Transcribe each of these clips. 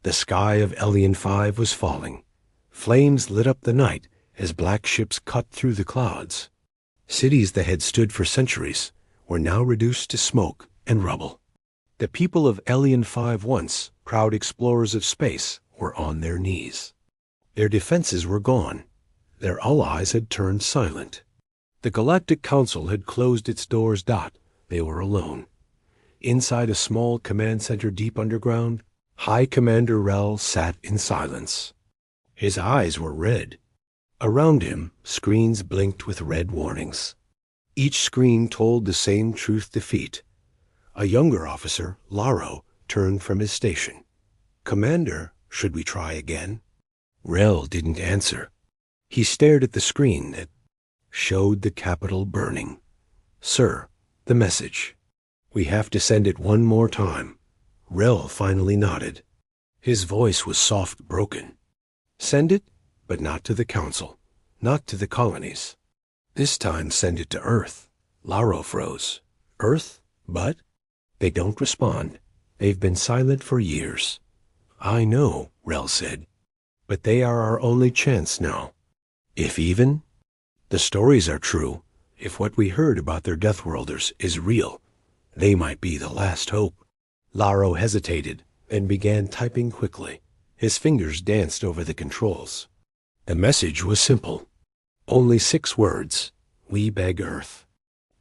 The sky of Elian 5 was falling. Flames lit up the night as black ships cut through the clouds. Cities that had stood for centuries were now reduced to smoke and rubble. The people of Elian 5, once proud explorers of space, were on their knees. Their defenses were gone. Their allies had turned silent. The Galactic Council had closed its doors. They were alone. Inside a small command center deep underground, High Commander Rel sat in silence. His eyes were red. Around him, screens blinked with red warnings. Each screen told the same truth: defeat. A younger officer, Laro, turned from his station. "Commander, should we try again?" Rel didn't answer. He stared at the screen that showed the capital burning. "Sir, the message. We have to send it one more time." Rel finally nodded. His voice was soft, broken. "Send it, but not to the Council, not to the colonies. This time send it to Earth." Laro froze. "Earth? But?" "They don't respond. They've been silent for years." "I know," Rel said. "But they are our only chance now. If even the stories are true, if what we heard about their Deathworlders is real, they might be the last hope." Laro hesitated and began typing quickly. His fingers danced over the controls. The message was simple. Only 6 words. "We beg Earth.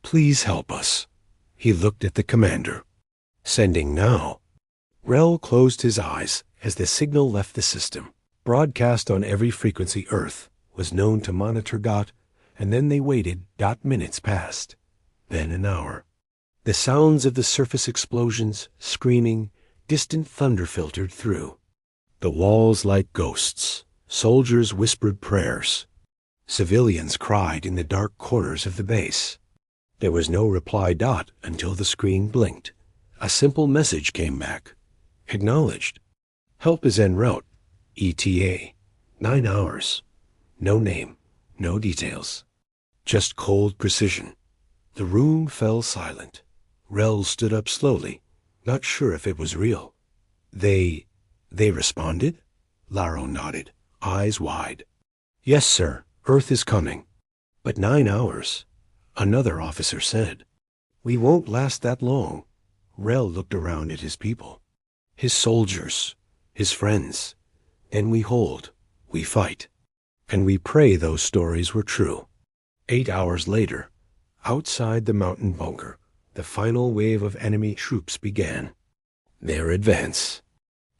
Please help us." He looked at the commander. "Sending now." Rel closed his eyes as the signal left the system. Broadcast on every frequency Earth was known to monitor. And then they waited. Minutes passed. Then an hour. The sounds of the surface explosions, screaming, distant thunder filtered through. The walls like ghosts. Soldiers whispered prayers. Civilians cried in the dark corners of the base. There was no reply. Until the screen blinked. A simple message came back. Acknowledged. Help is en route. ETA. 9 hours. No name. No details. Just cold precision. The room fell silent. Rel stood up slowly, not sure if it was real. They responded?" Laro nodded, eyes wide. "Yes, sir. Earth is coming." "But 9 hours," another officer said. "We won't last that long." Rel looked around at his people. His soldiers, his friends. "And we hold, we fight. And we pray those stories were true." 8 hours later, outside the mountain bunker, the final wave of enemy troops began their advance.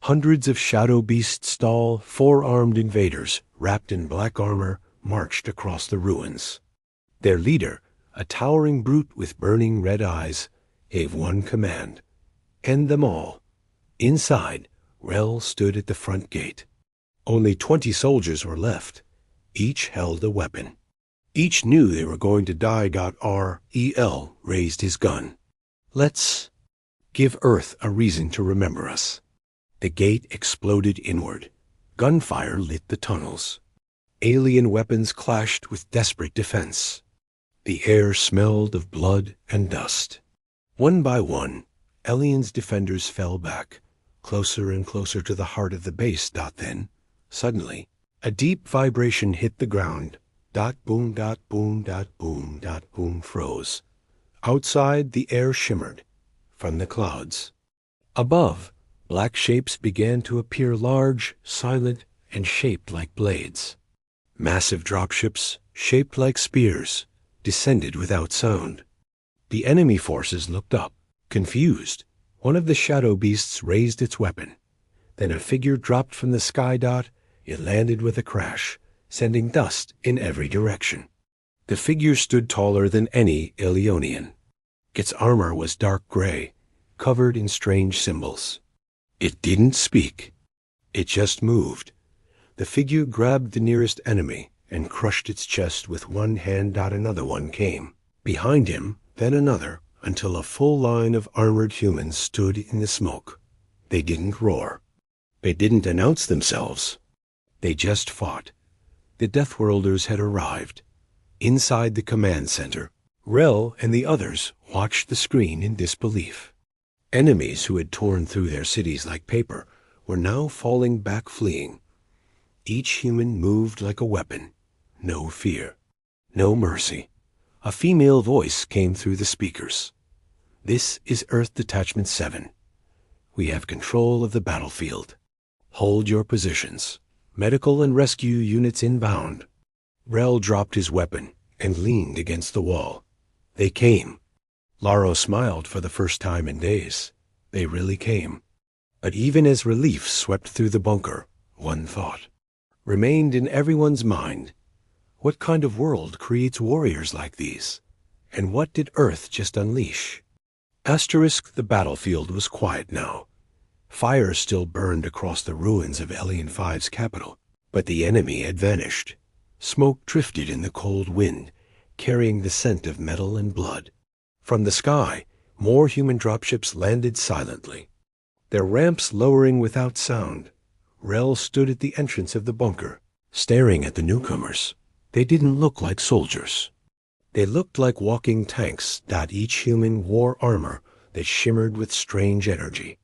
Hundreds of shadow beasts, tall, 4-armed invaders, wrapped in black armor, marched across the ruins. Their leader, a towering brute with burning red eyes, gave one command: "End them all." Inside, Rel stood at the front gate. Only 20 soldiers were left. Each held a weapon. Each knew they were going to die. Rel raised his gun. "Let's give Earth a reason to remember us." The gate exploded inward. Gunfire lit the tunnels. Alien weapons clashed with desperate defense. The air smelled of blood and dust. One by one, Elian's defenders fell back, closer and closer to the heart of the base. Then, suddenly, a deep vibration hit the ground. Boom, boom, boom, boom, froze. Outside, the air shimmered from the clouds. Above, black shapes began to appear, large, silent, and shaped like blades. Massive dropships, shaped like spears, descended without sound. The enemy forces looked up, confused. One of the shadow beasts raised its weapon. Then a figure dropped from the sky. It landed with a crash, sending dust in every direction. The figure stood taller than any Elionian. Its armor was dark gray, covered in strange symbols. It didn't speak. It just moved. The figure grabbed the nearest enemy and crushed its chest with one hand. Another one came. Behind him, then another, until a full line of armored humans stood in the smoke. They didn't roar. They didn't announce themselves. They just fought. The Deathworlders had arrived. Inside the command center, Rel and the others watched the screen in disbelief. Enemies who had torn through their cities like paper were now falling back fleeing. Each human moved like a weapon. No fear. No mercy. A female voice came through the speakers. "This is Earth Detachment 7. We have control of the battlefield. Hold your positions. Medical and rescue units inbound." Rel dropped his weapon and leaned against the wall. They came. Laro smiled for the first time in days. They really came. But even as relief swept through the bunker, one thought remained in everyone's mind. What kind of world creates warriors like these? And what did Earth just unleash? The battlefield was quiet now. Fire still burned across the ruins of Alien 5's capital, but the enemy had vanished. Smoke drifted in the cold wind, carrying the scent of metal and blood. From the sky, more human dropships landed silently, their ramps lowering without sound. Rel stood at the entrance of the bunker, staring at the newcomers. They didn't look like soldiers. They looked like walking tanks. Each human wore armor that shimmered with strange energy.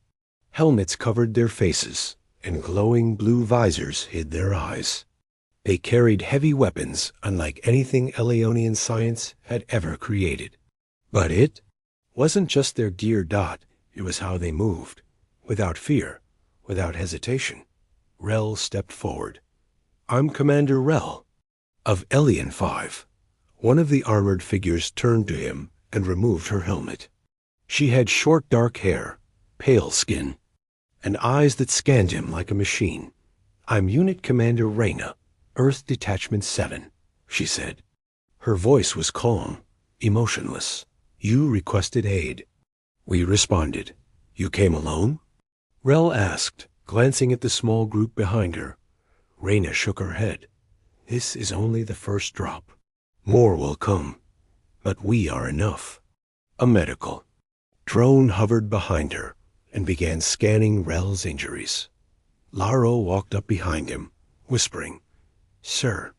Helmets covered their faces, and glowing blue visors hid their eyes. They carried heavy weapons unlike anything Elionian science had ever created. But it wasn't just their gear. It was how they moved, without fear, without hesitation. Rel stepped forward. "I'm Commander Rel, of Alien 5. One of the armored figures turned to him and removed her helmet. She had short dark hair, pale skin, and eyes that scanned him like a machine. "I'm Unit Commander Reyna, Earth Detachment 7, she said. Her voice was calm, emotionless. "You requested aid." "We responded. You came alone?" Rel asked, glancing at the small group behind her. Reyna shook her head. "This is only the first drop. More will come. But we are enough." A medical drone hovered behind her and began scanning Rel's injuries. Laro walked up behind him, whispering, "Sir,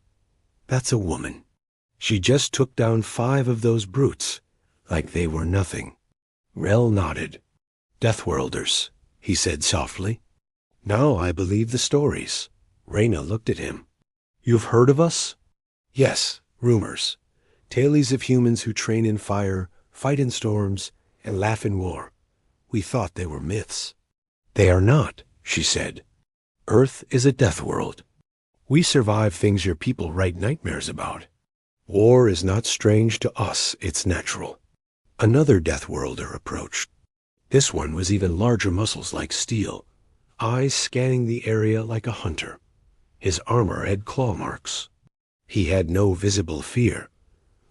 that's a woman. She just took down 5 of those brutes, like they were nothing." Rel nodded. "Deathworlders," he said softly. "Now I believe the stories." Reyna looked at him. "You've heard of us?" "Yes, rumors. Tales of humans who train in fire, fight in storms, and laugh in war. We thought they were myths." "They are not," she said. "Earth is a death world. We survive things your people write nightmares about. War is not strange to us, it's natural." Another Deathworlder approached. This one was even larger, muscles like steel, eyes scanning the area like a hunter. His armor had claw marks. He had no visible fear.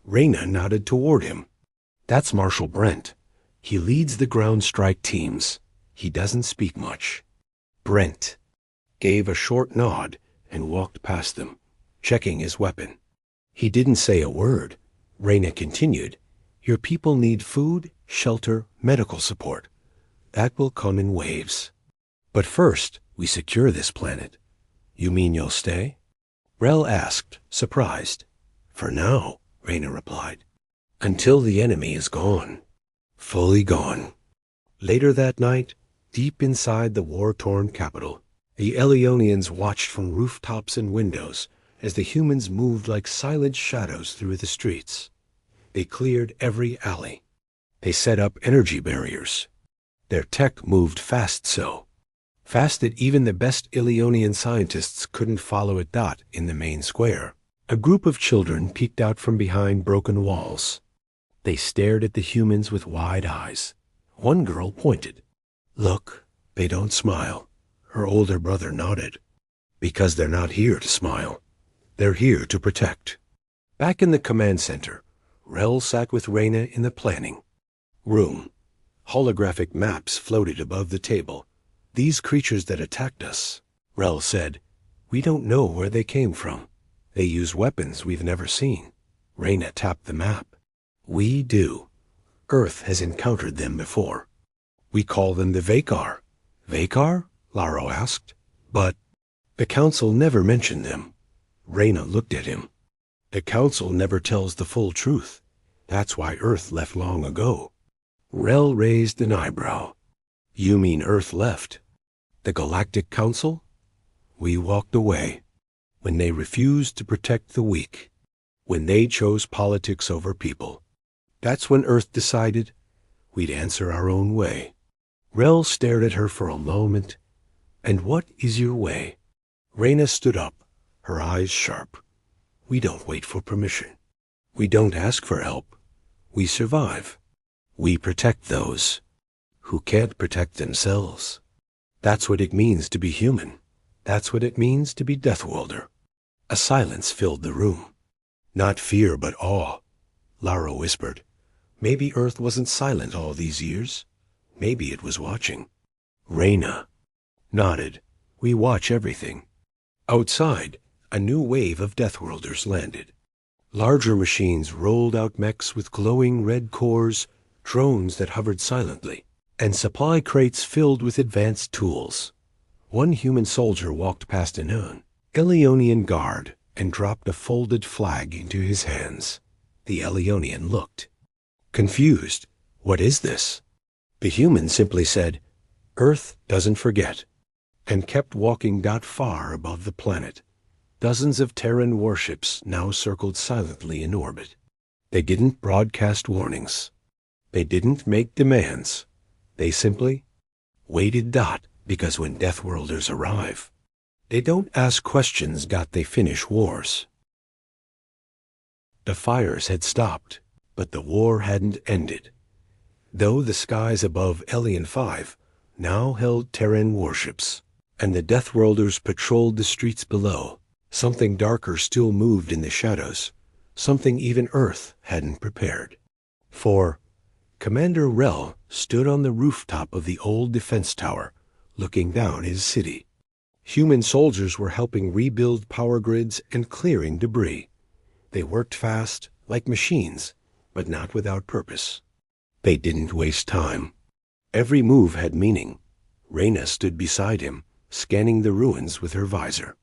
Reyna nodded toward him. "That's Marshal Brent. He leads the ground strike teams. He doesn't speak much." Brent gave a short nod and walked past them, checking his weapon. He didn't say a word. Reyna continued, "Your people need food, shelter, medical support. That will come in waves. But first, we secure this planet." "You mean you'll stay?" Rel asked, surprised. "For now," Reyna replied. "Until the enemy is gone. Fully gone." Later that night, deep inside the war-torn capital, the Elionians watched from rooftops and windows as the humans moved like silent shadows through the streets. They cleared every alley. They set up energy barriers. Their tech moved fast that even the best Elionian scientists couldn't follow it. In the main square, a group of children peeked out from behind broken walls. They stared at the humans with wide eyes. One girl pointed. "Look, they don't smile." Her older brother nodded. "Because they're not here to smile. They're here to protect." Back in the command center, Rel sat with Reyna in the planning room. Holographic maps floated above the table. "These creatures that attacked us," Rel said, "we don't know where they came from. They use weapons we've never seen." Reyna tapped the map. "We do. Earth has encountered them before. We call them the Vakar." "Vakar?" Laro asked. "But the Council never mentioned them." Reyna looked at him. "The Council never tells the full truth. That's why Earth left long ago." Rel raised an eyebrow. "You mean Earth left?" The Galactic Council? We walked away. When they refused to protect the weak. When they chose politics over people. That's when Earth decided we'd answer our own way. Rel stared at her for a moment. And what is your way? Reyna stood up, her eyes sharp. We don't wait for permission. We don't ask for help. We survive. We protect those who can't protect themselves. That's what it means to be human. That's what it means to be Deathworlder. A silence filled the room. Not fear, but awe. Lara whispered, maybe Earth wasn't silent all these years. Maybe it was watching. Reyna nodded. We watch everything. Outside, a new wave of Deathworlders landed. Larger machines rolled out mechs with glowing red cores, drones that hovered silently, and supply crates filled with advanced tools. One human soldier walked past an Elionian guard and dropped a folded flag into his hands. The Elionian looked. Confused. What is this? The human simply said, Earth doesn't forget, and kept walking far above the planet. Dozens of Terran warships now circled silently in orbit. They didn't broadcast warnings. They didn't make demands. They simply waited. Because when Deathworlders arrive, they don't ask questions. They finish wars. The fires had stopped, but the war hadn't ended. Though the skies above Alien 5 now held Terran warships, and the Deathworlders patrolled the streets below, something darker still moved in the shadows, something even Earth hadn't prepared. For Commander Rel stood on the rooftop of the old defense tower, looking down his city. Human soldiers were helping rebuild power grids and clearing debris. They worked fast, like machines, but not without purpose. They didn't waste time. Every move had meaning. Reyna stood beside him, scanning the ruins with her visor.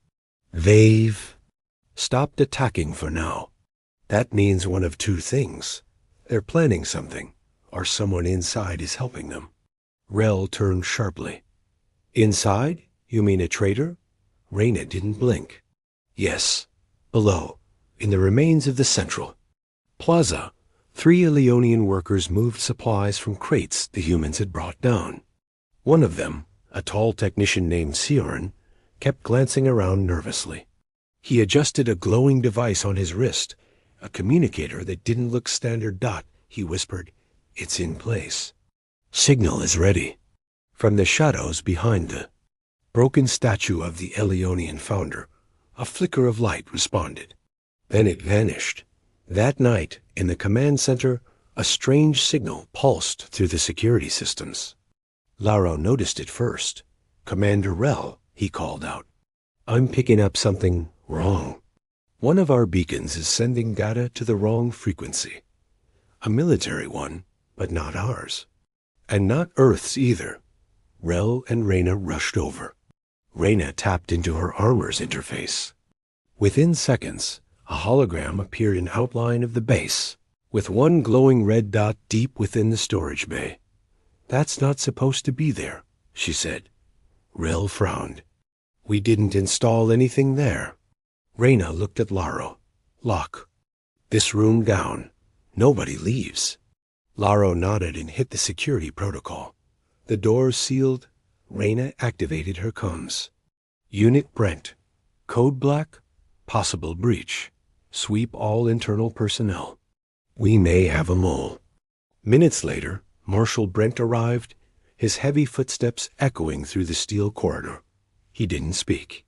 They've stopped attacking for now. That means one of two things. They're planning something, or someone inside is helping them. Rel turned sharply. Inside? You mean a traitor? Reyna didn't blink. Yes, below, in the remains of the central plaza, 3 Elionian workers moved supplies from crates the humans had brought down. One of them, a tall technician named Sioran, kept glancing around nervously. He adjusted a glowing device on his wrist, a communicator that didn't look standard. He whispered, It's in place. Signal is ready. From the shadows behind the broken statue of the Elionian founder, a flicker of light responded. Then it vanished. That night, in the command center, a strange signal pulsed through the security systems. Laro noticed it first. Commander Rel, he called out. I'm picking up something wrong. One of our beacons is sending data to the wrong frequency. A military one, but not ours. And not Earth's either. Rel and Reyna rushed over. Reyna tapped into her armor's interface. Within seconds, a hologram appeared in outline of the base, with one glowing red dot deep within the storage bay. That's not supposed to be there, she said. Rel frowned. We didn't install anything there. Reyna looked at Laro. Lock. This room down. Nobody leaves. Laro nodded and hit the security protocol. The doors sealed. Reyna activated her comms. Unit Brent. Code black. Possible breach. Sweep all internal personnel. We may have a mole. Minutes later, Marshal Brent arrived, his heavy footsteps echoing through the steel corridor. He didn't speak.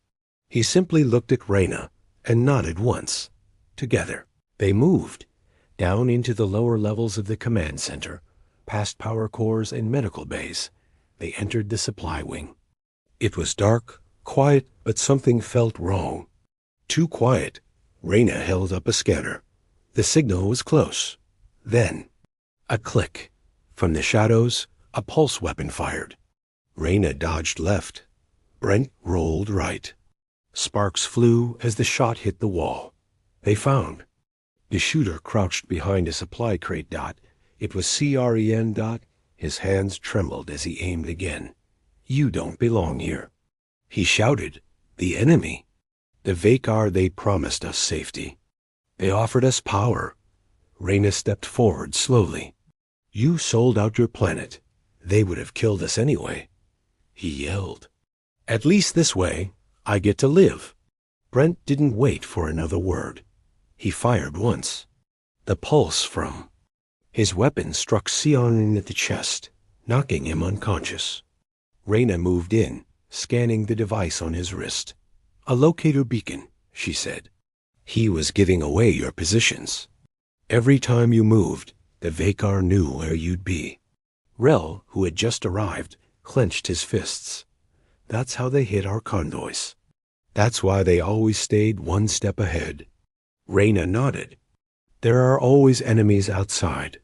He simply looked at Reyna and nodded once. Together, they moved, down into the lower levels of the command center, past power cores and medical bays. They entered the supply wing. It was dark, quiet, but something felt wrong. Too quiet. Reyna held up a scanner. The signal was close. Then, a click. From the shadows, a pulse weapon fired. Reyna dodged left. Brent rolled right. Sparks flew as the shot hit the wall. They found. The shooter crouched behind a supply crate. It was CREN. His hands trembled as he aimed again. You don't belong here. He shouted. The enemy. The Vakar, they promised us safety. They offered us power. Reyna stepped forward slowly. You sold out your planet. They would have killed us anyway. He yelled. At least this way, I get to live. Brent didn't wait for another word. He fired once. The pulse from his weapon struck Sion in the chest, knocking him unconscious. Reyna moved in, scanning the device on his wrist. A locator beacon, she said. He was giving away your positions. Every time you moved, the Vakar knew where you'd be. Rel, who had just arrived, clenched his fists. That's how they hit our convoys. That's why they always stayed one step ahead. Reyna nodded. There are always enemies outside,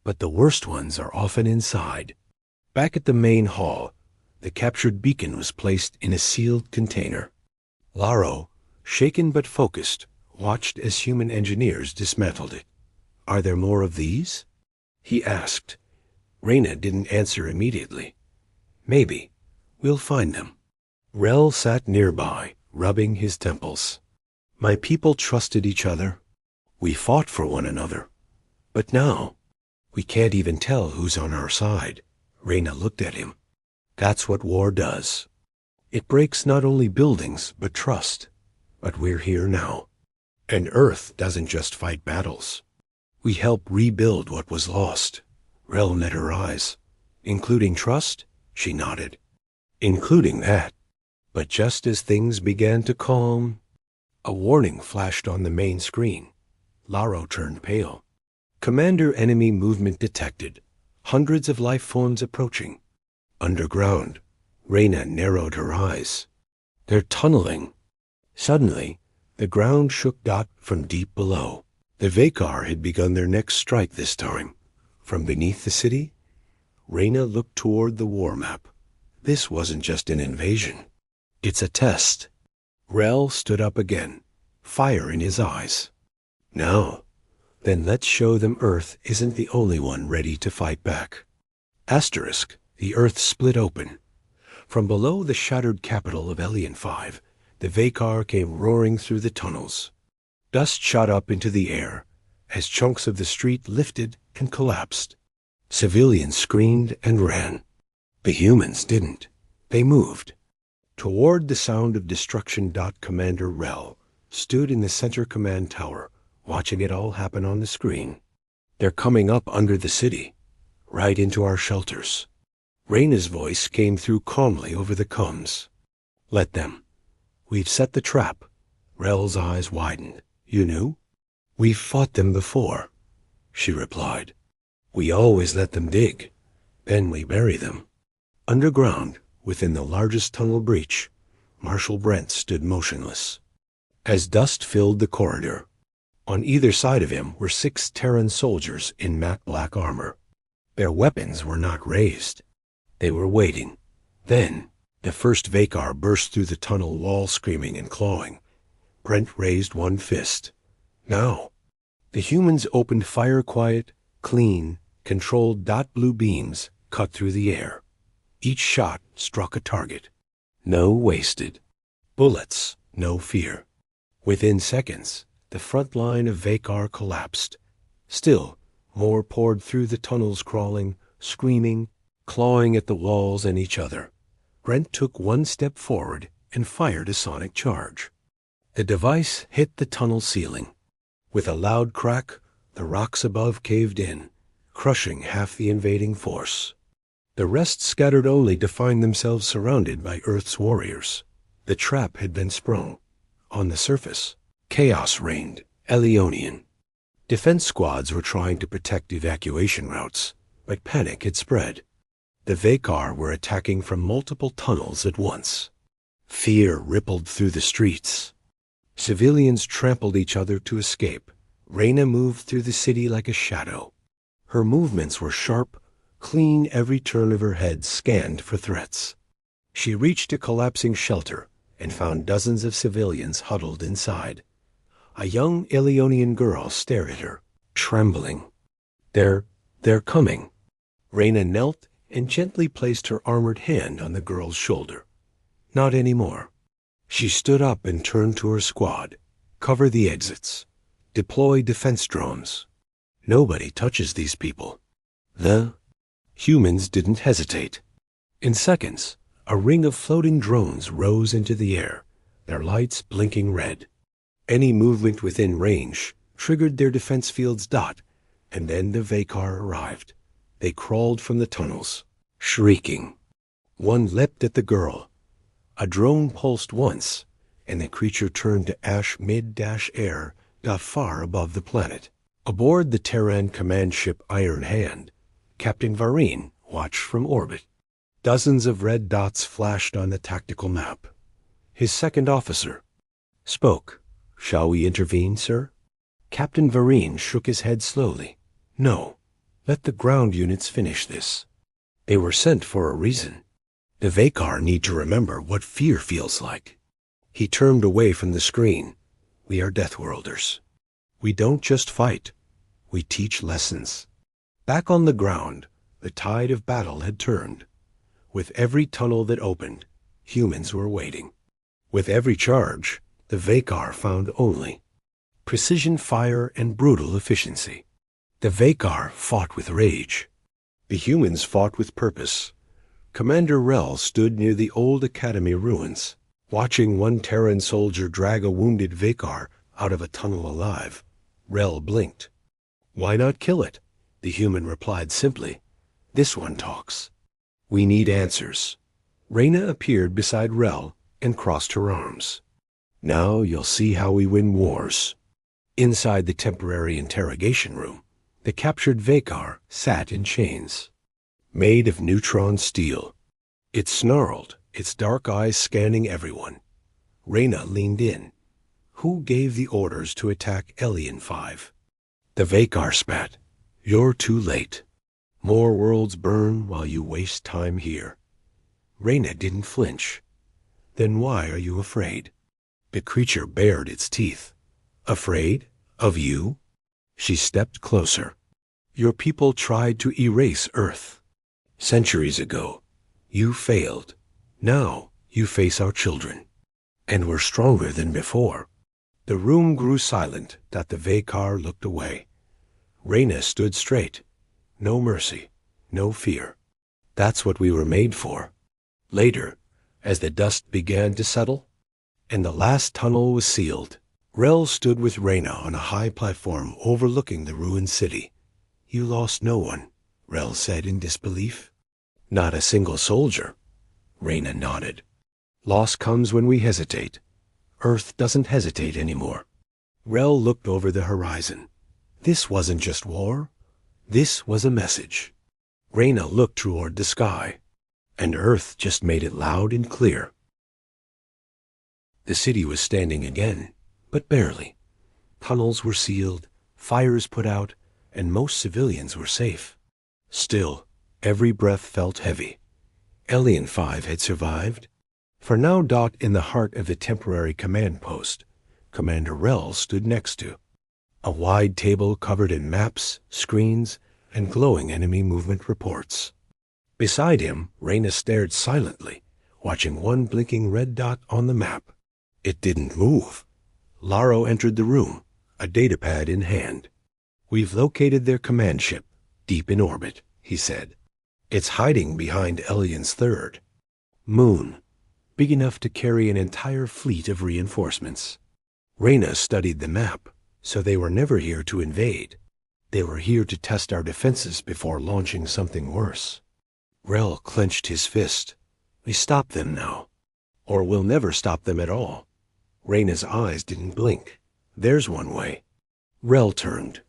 but the worst ones are often inside. Back at the main hall, the captured beacon was placed in a sealed container. Laro, shaken but focused, watched as human engineers dismantled it. Are there more of these? He asked. Reyna didn't answer immediately. Maybe. We'll find them. Rel sat nearby, rubbing his temples. My people trusted each other. We fought for one another. But now, we can't even tell who's on our side. Reyna looked at him. That's what war does. It breaks not only buildings, but trust. But we're here now. And Earth doesn't just fight battles. We help rebuild what was lost. Rel met her eyes. Including trust? She nodded. Including that. But just as things began to calm, a warning flashed on the main screen. Laro turned pale. Commander, enemy movement detected. Hundreds of life forms approaching. Underground. Reyna narrowed her eyes. They're tunneling. Suddenly, the ground shook from deep below. The Vakar had begun their next strike this time. From beneath the city, Reyna looked toward the war map. This wasn't just an invasion. It's a test. Rel stood up again, fire in his eyes. Now, then let's show them Earth isn't the only one ready to fight back. Asterisk, the Earth split open. From below the shattered capital of Alien 5, the Vakar came roaring through the tunnels. Dust shot up into the air as chunks of the street lifted and collapsed. Civilians screamed and ran. The humans didn't. They moved. Toward the sound of destruction. Commander Rel stood in the center command tower, watching it all happen on the screen. They're coming up under the city, right into our shelters. Reyna's voice came through calmly over the comms. Let them. We've set the trap. Rel's eyes widened. You knew? We've fought them before, she replied. We always let them dig. Then we bury them. Underground, within the largest tunnel breach, Marshal Brent stood motionless. As dust filled the corridor, on either side of him were 6 Terran soldiers in matte black armor. Their weapons were not raised. They were waiting. Then, the first Vakar burst through the tunnel wall screaming and clawing. Brent raised one fist. Now, the humans opened fire. Quiet, clean, controlled. Blue beams cut through the air. Each shot struck a target. No wasted. Bullets, no fear. Within seconds, the front line of Vakar collapsed. Still, more poured through the tunnels, crawling, screaming, clawing at the walls and each other. Brent took one step forward and fired a sonic charge. The device hit the tunnel ceiling. With a loud crack, the rocks above caved in, crushing half the invading force. The rest scattered only to find themselves surrounded by Earth's warriors. The trap had been sprung. On the surface, chaos reigned, Elionian. Defense squads were trying to protect evacuation routes, but panic had spread. The Vakar were attacking from multiple tunnels at once. Fear rippled through the streets. Civilians trampled each other to escape. Reyna moved through the city like a shadow. Her movements were sharp, clean. Every turn of her head scanned for threats. She reached a collapsing shelter and found dozens of civilians huddled inside. A young Elionian girl stared at her, trembling. They're coming. Reyna knelt and gently placed her armored hand on the girl's shoulder. Not anymore. She stood up and turned to her squad. Cover the exits. Deploy defense drones. Nobody touches these people. The humans didn't hesitate. In seconds, a ring of floating drones rose into the air, their lights blinking red. Any movement within range triggered their defense field's dot, and then the Vakar arrived. They crawled from the tunnels, shrieking. One leapt at the girl. A drone pulsed once, and the creature turned to ash mid-air not far above the planet. Aboard the Terran command ship Iron Hand, Captain Vareen watched from orbit. Dozens of red dots flashed on the tactical map. His second officer spoke. "Shall we intervene, sir?" Captain Vareen shook his head slowly. "No. Let the ground units finish this. They were sent for a reason. The Vakar need to remember what fear feels like." He turned away from the screen. "We are Deathworlders. We don't just fight. We teach lessons." Back on the ground, the tide of battle had turned. With every tunnel that opened, humans were waiting. With every charge, the Vakar found only precision fire and brutal efficiency. The Vakar fought with rage. The humans fought with purpose. Commander Rel stood near the old academy ruins, watching one Terran soldier drag a wounded Vakar out of a tunnel alive. Rel blinked. "Why not kill it?" The human replied simply. "This one talks. We need answers." Reyna appeared beside Rel and crossed her arms. "Now you'll see how we win wars." Inside the temporary interrogation room, the captured Vakar sat in chains, made of neutron steel. It snarled, its dark eyes scanning everyone. Reyna leaned in. "Who gave the orders to attack Alien 5? The Vakar spat. "You're too late. More worlds burn while you waste time here." Reyna didn't flinch. "Then why are you afraid?" The creature bared its teeth. "Afraid? Of you?" She stepped closer. "Your people tried to erase Earth. Centuries ago. You failed. Now you face our children. And we're stronger than before." The room grew silent. The Vakar looked away. Reyna stood straight. No mercy, no fear. That's what we were made for. Later, as the dust began to settle, and the last tunnel was sealed, Rel stood with Reyna on a high platform overlooking the ruined city. "You lost no one," Rel said in disbelief. "Not a single soldier." Reyna nodded. "Loss comes when we hesitate. Earth doesn't hesitate anymore." Rel looked over the horizon. This wasn't just war. This was a message. Reyna looked toward the sky, and Earth just made it loud and clear. The city was standing again, but barely. Tunnels were sealed, fires put out, and most civilians were safe. Still, every breath felt heavy. Alien 5 had survived. For now, dot in the heart of the temporary command post, Commander Rel stood next to. A wide table covered in maps, screens, and glowing enemy movement reports. Beside him, Reyna stared silently, watching one blinking red dot on the map. It didn't move. Laro entered the room, a datapad in hand. "We've located their command ship, deep in orbit," he said. "It's hiding behind Ellion's third moon, big enough to carry an entire fleet of reinforcements." Reyna studied the map, so they were never here to invade. They were here to test our defenses before launching something worse. Rel clenched his fist. "We stop them now, or we'll never stop them at all." Reyna's eyes didn't blink. "There's one way." Rel turned.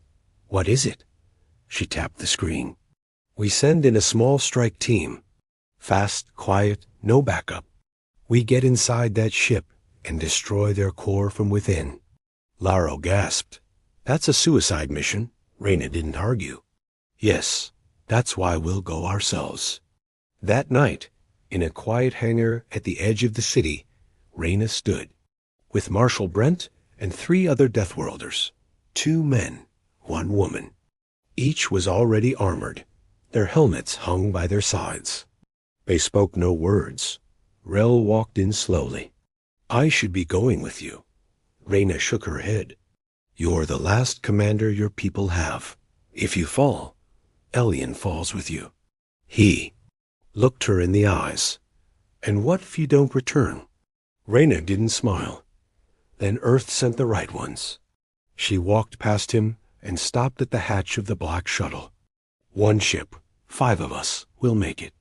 "What is it?" She tapped the screen. "We send in a small strike team. Fast, quiet, no backup. We get inside that ship and destroy their core from within." Laro gasped. "That's a suicide mission." Reyna didn't argue. "Yes, that's why we'll go ourselves." That night, in a quiet hangar at the edge of the city, Reyna stood, with Marshal Brent and 3 other Deathworlders, 2 men, 1 woman. Each was already armored. Their helmets hung by their sides. They spoke no words. Rel walked in slowly. "I should be going with you." Reyna shook her head. "You're the last commander your people have. If you fall, Elian falls with you." He looked her in the eyes. "And what if you don't return?" Reyna didn't smile. "Then Earth sent the right ones." She walked past him and stopped at the hatch of the black shuttle. "One ship, 5 of us, will make it."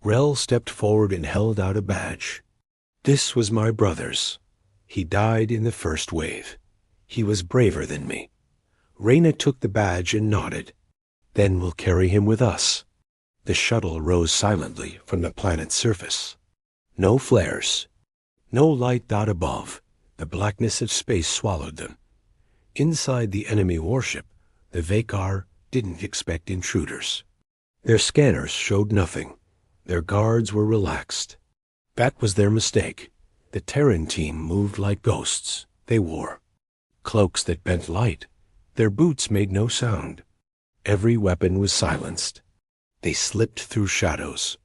Rel stepped forward and held out a badge. "This was my brother's. He died in the first wave. He was braver than me." Reyna took the badge and nodded. "Then we'll carry him with us." The shuttle rose silently from the planet's surface. No flares. No light dot above. The blackness of space swallowed them. Inside the enemy warship, the Vakar didn't expect intruders. Their scanners showed nothing. Their guards were relaxed. That was their mistake. The Terran team moved like ghosts. They wore cloaks that bent light. Their boots made no sound. Every weapon was silenced. They slipped through shadows,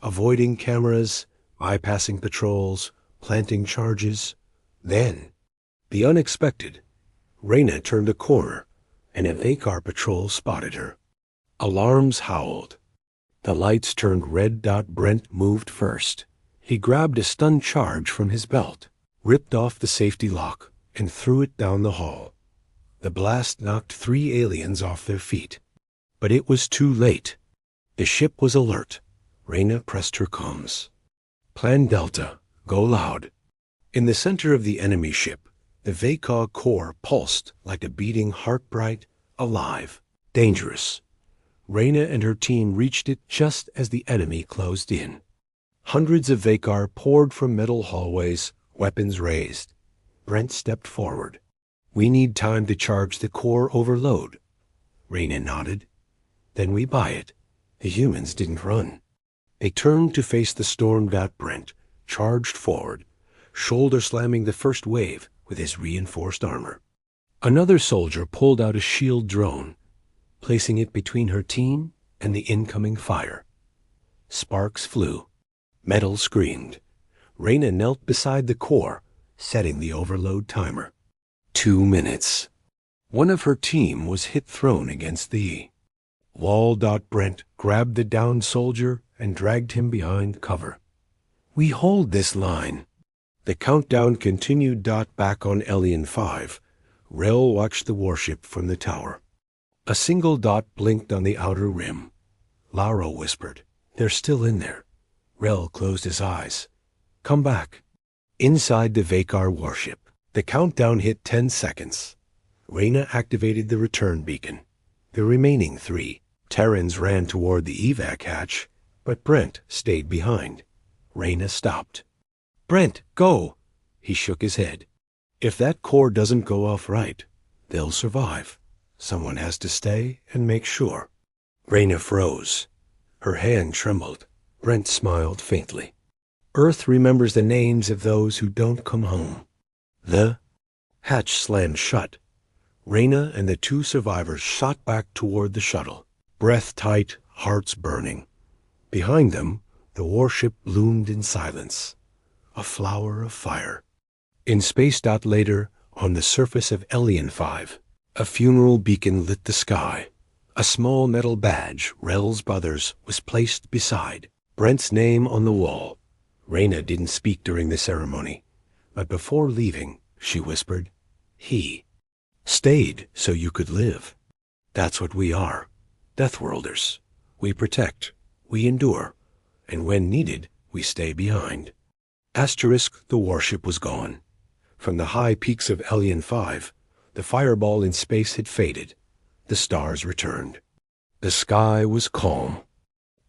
avoiding cameras, bypassing patrols, planting charges. Then, the unexpected. Reyna turned a corner, and a Vakar patrol spotted her. Alarms howled. The lights turned red. Brent moved first. He grabbed a stun charge from his belt, ripped off the safety lock, and threw it down the hall. The blast knocked 3 aliens off their feet. But it was too late. The ship was alert. Reyna pressed her comms. "Plan Delta. Go loud." In the center of the enemy ship, the Vakar core pulsed like a beating heart-bright, alive, dangerous. Reyna and her team reached it just as the enemy closed in. Hundreds of Vakar poured from metal hallways, weapons raised. Brent stepped forward. "We need time to charge the core overload." Reyna nodded. "Then we buy it." The humans didn't run. They turned to face the stormed out Brent, charged forward, shoulder slamming the first wave with his reinforced armor. Another soldier pulled out a shield drone, placing it between her team and the incoming fire. Sparks flew. Metal screamed. Reyna knelt beside the core, setting the overload timer. 2 minutes. One of her team was hit thrown against the wall. Brent grabbed the downed soldier and dragged him behind cover. "We hold this line." The countdown continued. Back on Elian 5, Rel watched the warship from the tower. A single dot blinked on the outer rim. Lara whispered, "They're still in there." Rel closed his eyes. "Come back." Inside the Vakar warship, the countdown hit 10 seconds. Reyna activated the return beacon. The remaining 3 Terrans ran toward the evac hatch, but Brent stayed behind. Reyna stopped. "Brent, go!" He shook his head. "If that core doesn't go off right, they'll survive. Someone has to stay and make sure." Reyna froze. Her hand trembled. Brent smiled faintly. "Earth remembers the names of those who don't come home." The hatch slammed shut. Reyna and the 2 survivors shot back toward the shuttle, breath tight, hearts burning. Behind them, the warship bloomed in silence, a flower of fire. In space. Later, on the surface of Elian 5, a funeral beacon lit the sky. A small metal badge, Rel's brother's, was placed beside Brent's name on the wall. Reyna didn't speak during the ceremony, but before leaving, she whispered, "He stayed so you could live. That's what we are, Deathworlders. We protect, we endure, and when needed, we stay behind." The warship was gone. From the high peaks of Elian 5, the fireball in space had faded. The stars returned. The sky was calm.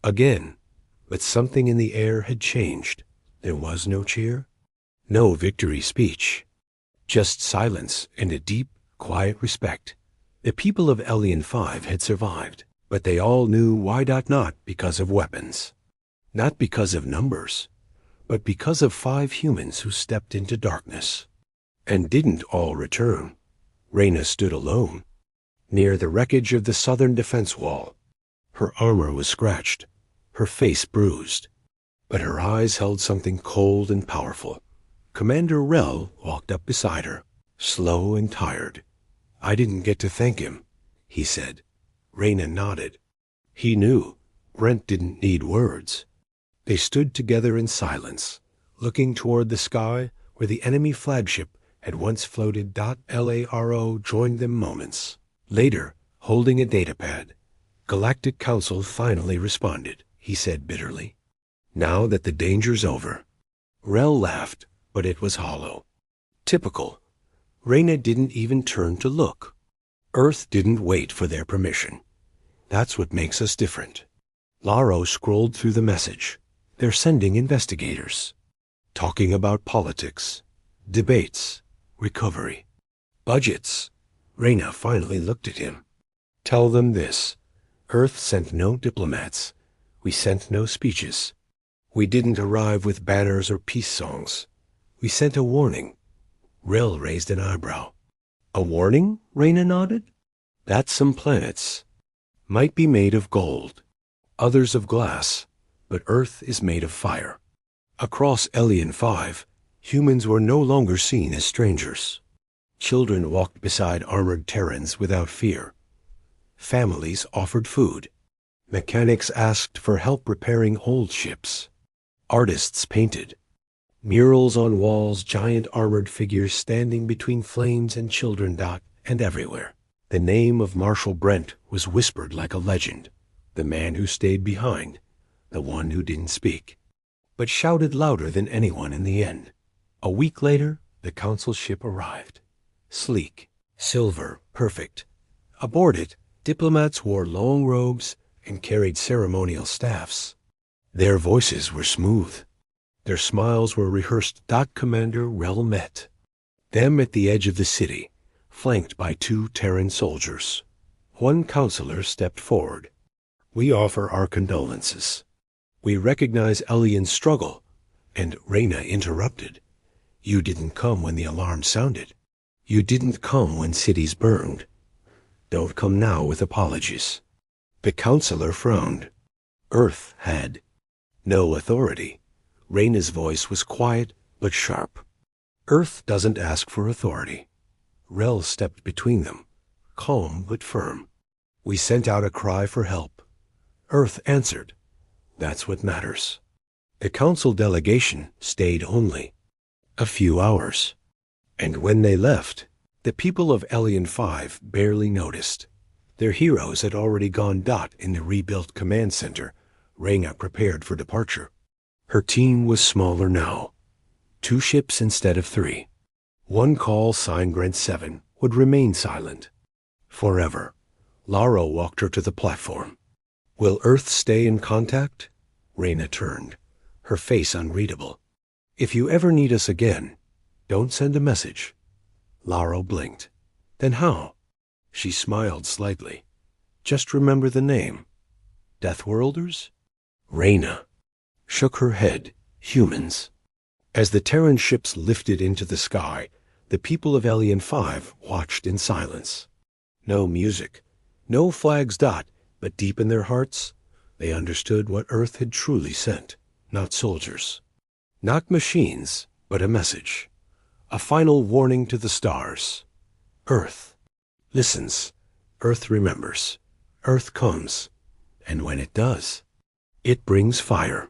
Again, but something in the air had changed. There was no cheer, no victory speech, just silence and a deep, quiet respect. The people of Elian 5 had survived, but they all knew why. Not because of weapons, not because of numbers, but because of 5 humans who stepped into darkness and didn't all return. Reyna stood alone near the wreckage of the southern defense wall. Her armor was scratched, her face bruised, but her eyes held something cold and powerful. Commander Rel walked up beside her, slow and tired. "I didn't get to thank him," he said. Reyna nodded. He knew. Brent didn't need words. They stood together in silence, looking toward the sky where the enemy flagship had once floated. LARO joined them moments later, holding a datapad. "Galactic Council finally responded," he said bitterly. "Now that the danger's over." Rel laughed, but it was hollow. Typical. Reyna didn't even turn to look. Earth didn't wait for their permission. That's what makes us different. Laro scrolled through the message. They're sending investigators. Talking about politics, debates, recovery, budgets. Reyna finally looked at him. "Tell them this. Earth sent no diplomats. We sent no speeches. We didn't arrive with banners or peace songs. We sent a warning." Rel raised an eyebrow. "A warning?" Reyna nodded. "That some planets might be made of gold, others of glass, but Earth is made of fire. Across Elian 5, humans were no longer seen as strangers. Children walked beside armored Terrans without fear. Families offered food. Mechanics asked for help repairing old ships. Artists painted. Murals on walls, giant armored figures standing between flames and children. And everywhere, the name of Marshal Brent was whispered like a legend. The man who stayed behind, the one who didn't speak, but shouted louder than anyone in the end. A week later, the council ship arrived. Sleek, silver, perfect. Aboard it, diplomats wore long robes and carried ceremonial staffs. Their voices were smooth. Their smiles were rehearsed. Commander Rel met them at the edge of the city, flanked by 2 Terran soldiers. One counselor stepped forward. "We offer our condolences. We recognize Elian's struggle." And Reyna interrupted. "You didn't come when the alarm sounded. You didn't come when cities burned. Don't come now with apologies." The counselor frowned. Earth had no authority. Reyna's voice was quiet but sharp. "Earth doesn't ask for authority." Rel stepped between them, calm but firm. "We sent out a cry for help. Earth answered. That's what matters." The council delegation stayed only a few hours. And when they left, the people of Elian 5 barely noticed. Their heroes had already gone. In the rebuilt command center, Reyna prepared for departure. Her team was smaller now. 2 ships instead of 3. One call sign Grant 7 would remain silent. Forever. Laro walked her to the platform. "Will Earth stay in contact?" Reyna turned, her face unreadable. "If you ever need us again, don't send a message." Laro blinked. "Then how?" She smiled slightly. "Just remember the name. Deathworlders?" Reyna shook her head. "Humans." As the Terran ships lifted into the sky, the people of Elian 5 watched in silence. No music, no flags. But deep in their hearts, they understood what Earth had truly sent. Not soldiers, not machines, but a message. A final warning to the stars. Earth listens. Earth remembers. Earth comes. And when it does, it brings fire.